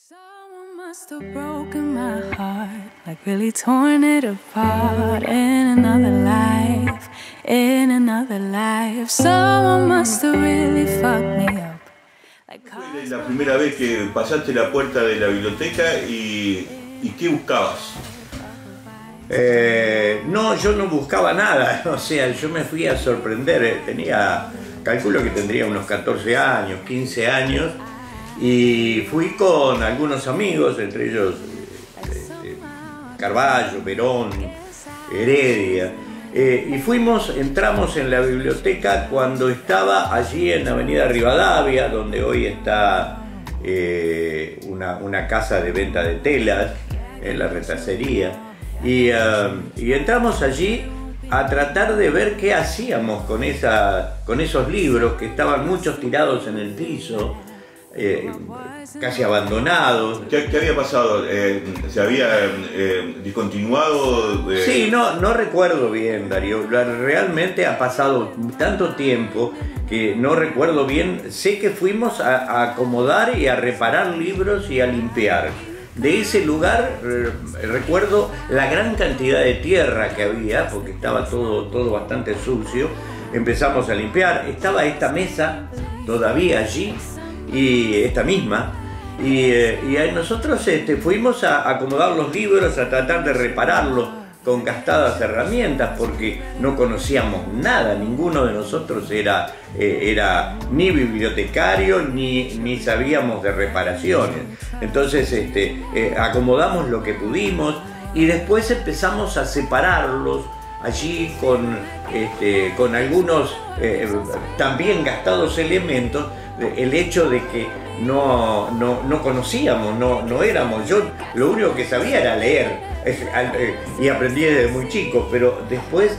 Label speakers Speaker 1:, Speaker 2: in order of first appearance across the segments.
Speaker 1: Someone must have broken my heart, like really torn it apart in another life, in another life. Someone must have really fucked me up.
Speaker 2: ¿Fue la primera vez que pasaste la puerta de la biblioteca y qué buscabas?
Speaker 3: No, yo no buscaba nada, o sea, yo me fui a sorprender, calculo que tendría unos 14 años, 15 años, y fui con algunos amigos, entre ellos Carballo, Perón, Heredia, y entramos en la biblioteca cuando estaba allí en Avenida Rivadavia, donde hoy está una casa de venta de telas, en la retacería, y entramos allí a tratar de ver qué hacíamos con esos libros que estaban muchos tirados en el piso, casi abandonados.
Speaker 2: ¿Qué había pasado? ¿Se había discontinuado?
Speaker 3: Sí, no recuerdo bien, Darío. Realmente ha pasado tanto tiempo que no recuerdo bien. Sé que fuimos a acomodar y a reparar libros y a limpiar. De ese lugar recuerdo la gran cantidad de tierra que había, porque estaba todo bastante sucio. Empezamos a limpiar. Estaba esta mesa todavía allí, y esta misma, y nosotros fuimos a acomodar los libros, a tratar de repararlos con gastadas herramientas, porque no conocíamos nada, ninguno de nosotros era ni bibliotecario ni sabíamos de reparaciones. Entonces acomodamos lo que pudimos y después empezamos a separarlos allí con algunos también gastados elementos. El hecho de que no conocíamos, no éramos, yo lo único que sabía era leer y aprendí desde muy chico, pero después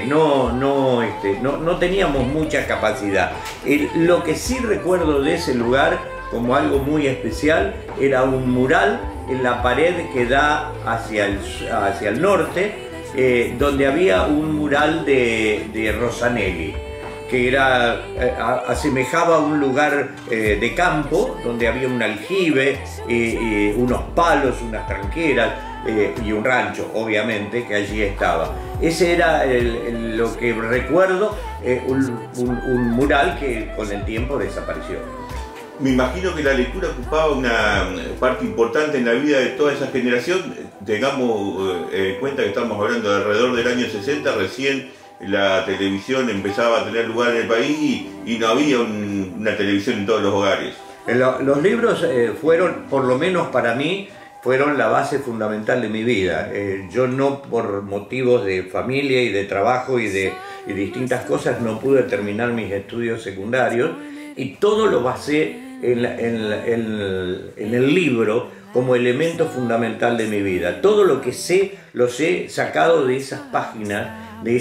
Speaker 3: no teníamos mucha capacidad. Lo que sí recuerdo de ese lugar como algo muy especial era un mural en la pared que da hacia el norte, donde había un mural de Rosanelli, que asemejaba un lugar de campo donde había un aljibe, unos palos, unas tranqueras y un rancho, obviamente, que allí estaba. Ese era lo que recuerdo, un mural que con el tiempo desapareció.
Speaker 2: Me imagino que la lectura ocupaba una parte importante en la vida de toda esa generación. Tengamos en cuenta que estamos hablando de alrededor del año 60, recién la televisión empezaba a tener lugar en el país y no había una televisión en todos los hogares.
Speaker 3: Los libros fueron, por lo menos para mí, fueron la base fundamental de mi vida. Yo no, por motivos de familia y de trabajo y distintas cosas, no pude terminar mis estudios secundarios y todo lo basé en el libro como elemento fundamental de mi vida. Todo lo que sé, los he sacado de esas páginas, de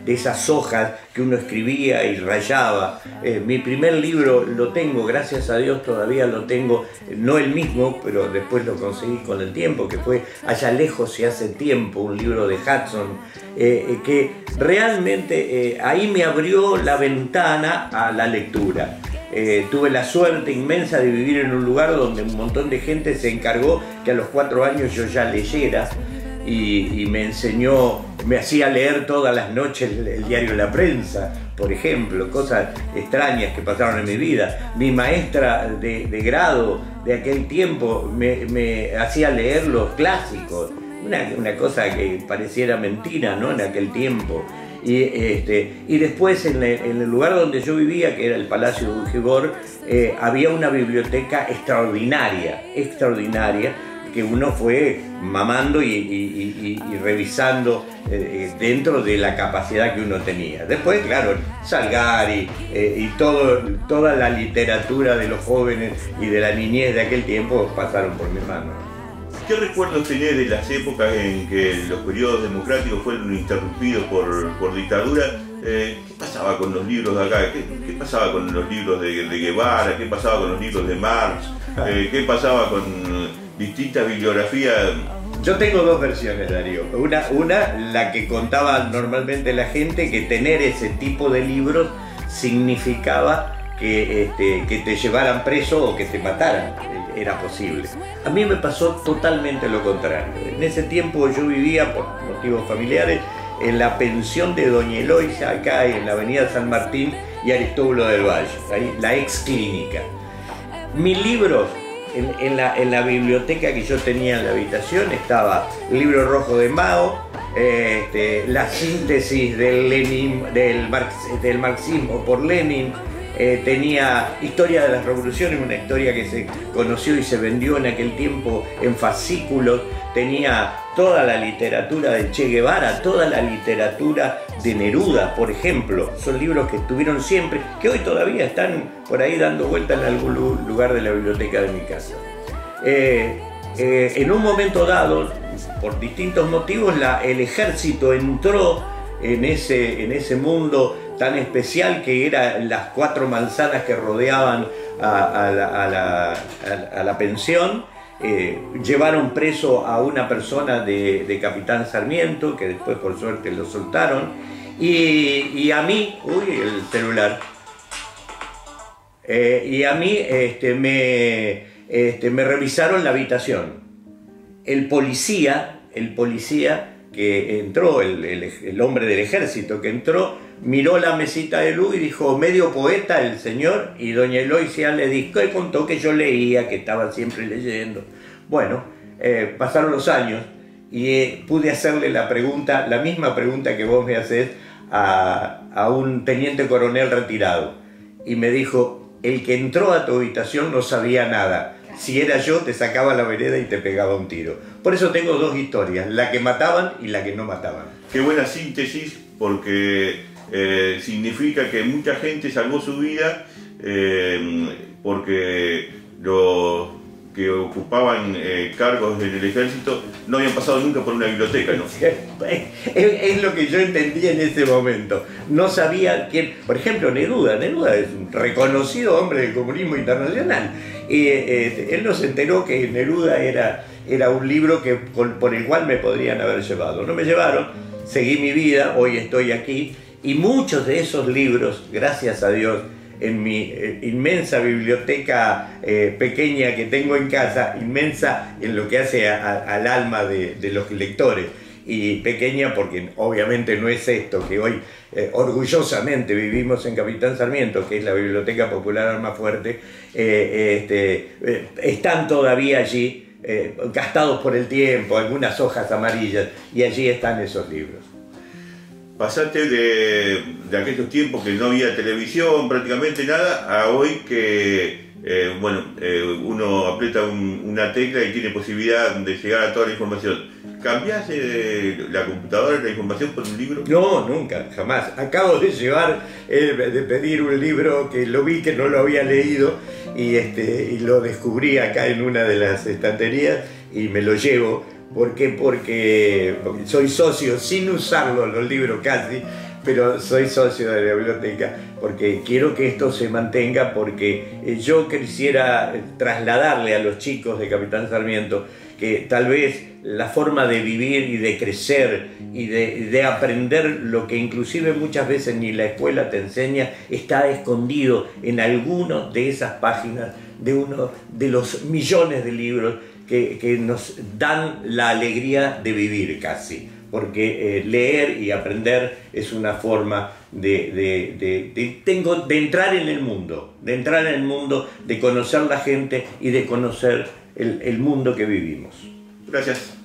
Speaker 3: esas hojas que uno escribía y rayaba. Mi primer libro lo tengo, gracias a Dios todavía lo tengo, no el mismo, pero después lo conseguí con el tiempo, que fue Allá lejos y hace tiempo, un libro de Hudson, que realmente ahí me abrió la ventana a la lectura. Tuve la suerte inmensa de vivir en un lugar donde un montón de gente se encargó que a los 4 años yo ya leyera y me enseñó, me hacía leer todas las noches el diario La Prensa, por ejemplo, cosas extrañas que pasaron en mi vida. Mi maestra de grado de aquel tiempo me hacía leer los clásicos, una cosa que pareciera mentira, ¿no?, en aquel tiempo. Y después en el lugar donde yo vivía, que era el Palacio de Ugibor, había una biblioteca extraordinaria, que uno fue mamando y revisando dentro de la capacidad que uno tenía. Después, claro, Salgari y toda la literatura de los jóvenes y de la niñez de aquel tiempo pasaron por mis manos.
Speaker 2: ¿Qué recuerdos tenés de las épocas en que los periodos democráticos fueron interrumpidos por dictadura? ¿Qué pasaba con los libros de acá? ¿Qué pasaba con los libros de Guevara? ¿Qué pasaba con los libros de Marx? ¿Qué pasaba con distintas bibliografías?
Speaker 3: Yo tengo dos versiones, Darío. Una, la que contaba normalmente la gente, que tener ese tipo de libros significaba que te llevaran preso o que te mataran, era posible. A mí me pasó totalmente lo contrario. En ese tiempo yo vivía, por motivos familiares, en la pensión de Doña Eloisa, acá en la avenida San Martín y Aristóbulo del Valle, ahí, la ex clínica. Mis libros, en la biblioteca que yo tenía en la habitación, estaba el libro rojo de Mao, la síntesis del marxismo por Lenin, tenía Historia de las Revoluciones, una historia que se conoció y se vendió en aquel tiempo en fascículos, tenía toda la literatura de Che Guevara, toda la literatura de Neruda, por ejemplo. Son libros que estuvieron siempre, que hoy todavía están por ahí dando vuelta en algún lugar de la biblioteca de mi casa. En un momento dado, por distintos motivos, el ejército entró en ese mundo tan especial que eran las 4 manzanas que rodeaban a la pensión. Llevaron preso a una persona de Capitán Sarmiento, que después por suerte lo soltaron, y a mí, uy, el celular, y a mí me revisaron la habitación. El policía que entró, el hombre del ejército que entró, miró la mesita de luz y dijo, medio poeta el señor, y doña Eloisa le dijo, y contó que yo leía, que estaba siempre leyendo. Bueno, pasaron los años y pude hacerle la misma pregunta que vos me hacés a un teniente coronel retirado, y me dijo, el que entró a tu habitación no sabía nada. Si era yo, te sacaba la vereda y te pegaba un tiro. Por eso tengo 2 historias, la que mataban y la que no mataban.
Speaker 2: Qué buena síntesis, porque significa que mucha gente salvó su vida porque los que ocupaban cargos en el ejército no habían pasado nunca por una biblioteca, ¿no?
Speaker 3: Es lo que yo entendía en ese momento. No sabía quién... Por ejemplo, Neruda es un reconocido hombre del comunismo internacional. Y él no se enteró que Neruda era un libro por el cual me podrían haber llevado. No me llevaron, seguí mi vida, hoy estoy aquí. Y muchos de esos libros, gracias a Dios, en mi inmensa biblioteca pequeña que tengo en casa, inmensa en lo que hace al alma de los lectores, y pequeña porque obviamente no es esto que hoy orgullosamente vivimos en Capitán Sarmiento, que es la Biblioteca Popular Almafuerte, están todavía allí, gastados por el tiempo, algunas hojas amarillas, y allí están esos libros.
Speaker 2: Pasaste de aquellos tiempos que no había televisión, prácticamente nada, a hoy que uno aprieta una tecla y tiene posibilidad de llegar a toda la información. ¿Cambiás la computadora, la información por un libro?
Speaker 3: No, nunca, jamás. Acabo de de pedir un libro que lo vi, que no lo había leído, y lo descubrí acá en una de las estanterías y me lo llevo. ¿Por qué? Porque soy socio, sin usarlo los libros casi, pero soy socio de la biblioteca, porque quiero que esto se mantenga, porque yo quisiera trasladarle a los chicos de Capitán Sarmiento que tal vez la forma de vivir y de crecer y de aprender lo que inclusive muchas veces ni la escuela te enseña, está escondido en alguna de esas páginas de uno de los millones de libros que nos dan la alegría de vivir casi, porque leer y aprender es una forma de entrar en el mundo, de conocer la gente y de conocer el mundo que vivimos.
Speaker 2: Gracias.